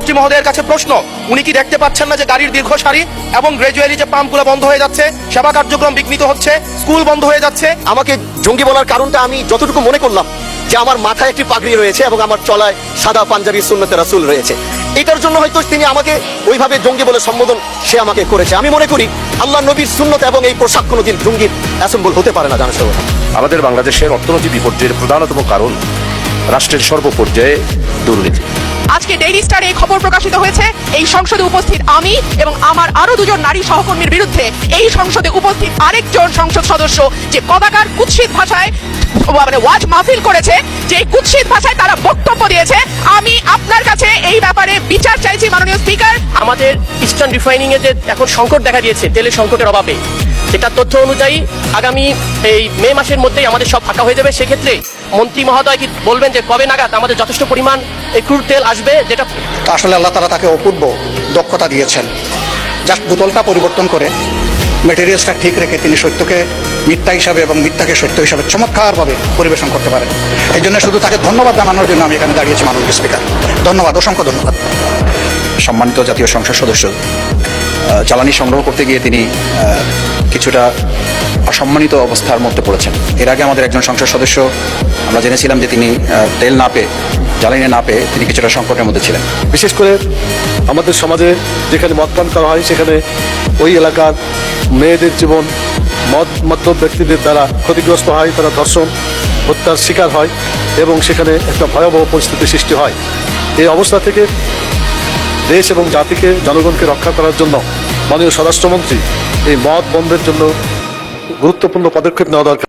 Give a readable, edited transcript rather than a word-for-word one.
মন্ত্রী মহোদয়ের কাছে প্রশ্ন, উনি কি দেখতে পাচ্ছেন না যে গাড়ির দীর্ঘ সারি এবং গ্রাজুয়ালি যে পাম্পগুলো বন্ধ হয়ে যাচ্ছে, সেবা কার্যক্রম বিঘ্নিত হচ্ছে, স্কুল বন্ধ হয়ে যাচ্ছে? আমাকে জঙ্গি বলার কারণটা আমি যতটুকু মনে করলাম যে আমার মাথায় একটি পাগড়ি রয়েছে এবং আমার চলায় সাদা পাঞ্জাবি সুন্নতে রাসূল রয়েছে, এটার জন্য হয়তো তিনি আমাকে ওইভাবে জঙ্গি বলে সম্বোধন সে আমাকে করেছে। আমি মনে করি আল্লাহ নবীর সুন্নত এবং এই পোশাক কোনোদিন জঙ্গির অ্যাসেম্বল হতে পারে না। জানসহ আমাদের বাংলাদেশের অর্থনৈতিক বিপর্যয়ের প্রধানতম কারণ রাষ্ট্রের সর্বপর্যায়ে দুর্নীতি। আজকে ডেইলি স্টারে খবর প্রকাশিত হয়েছে, এই সংসদে উপস্থিত আমি এবং আমার আরো দুজন নারী সহকর্মীর বিরুদ্ধে এই সংসদে উপস্থিত আরেকজন সংসদ সদস্য যে কদাকার কুৎসিত ভাষায় মানে ওয়াজ মাহফিল করেছে, যে কুৎসিত ভাষায় তারা বক্তব্য দিয়েছে। আমি আপনার কাছে এই ব্যাপারে বিচার চাইছি মাননীয় স্পিকার। আমাদের ইস্টার্ন রিফাইনিং এ যে এখন সংকট দেখা দিয়েছে তেলের সংকটের অভাবে, যেটা তথ্য অনুযায়ী আগামী এই মে মাসের মধ্যেই আমাদের সব ফাঁকা হয়ে যাবে। সেক্ষেত্রে মন্ত্রী মহোদয় কি বলবেন যে কবে নাগাদ আমাদের যথেষ্ট পরিমাণ এই ক্রুড তেল আসবে? যেটা আসলে আল্লাহ তাআলা তাকে অপূর্ব দক্ষতা দিয়েছেন। জাস্ট বোতলটা পরিবর্তন করে মেটেরিয়ালসটা ঠিক রেখে তিনি সত্যকে মিথ্যা হিসাবে এবং মিথ্যাকে সত্য হিসাবে চমৎকারভাবে পরিবেশন করতে পারেন। এই জন্য শুধু তাকে ধন্যবাদ জানানোর জন্য আমি এখানে দাঁড়িয়েছি মাননীয় স্পিকার। ধন্যবাদ, অসংখ্য ধন্যবাদ। সম্মানিত জাতীয় সংসদ সদস্য জ্বালানি সংগ্রহ করতে গিয়ে তিনি কিছুটা অসম্মানিত অবস্থার মধ্যে পড়েছেন। এর আগে আমাদের একজন সংসদ সদস্য আমরা জেনেছিলাম যে তিনি তেল না পেয়ে, জ্বালানি না পেয়ে তিনি কিছুটা সংকটের মধ্যে ছিলেন। বিশেষ করে আমাদের সমাজে যেখানে মদ পান করা হয়, সেখানে ওই এলাকার মেয়েদের জীবন মদ্য ব্যক্তিদের দ্বারা ক্ষতিগ্রস্ত হয়, তারা ধর্ষণ হত্যার শিকার হয় এবং সেখানে একটা ভয়াবহ পরিস্থিতির সৃষ্টি হয়। এই অবস্থা থেকে দেশ এবং জাতিকে, জনগণকে রক্ষা করার জন্য মাননীয় স্বরাষ্ট্রমন্ত্রী এই মদ বন্ধের জন্য গুরুত্বপূর্ণ পদক্ষেপ নেওয়া দরকার।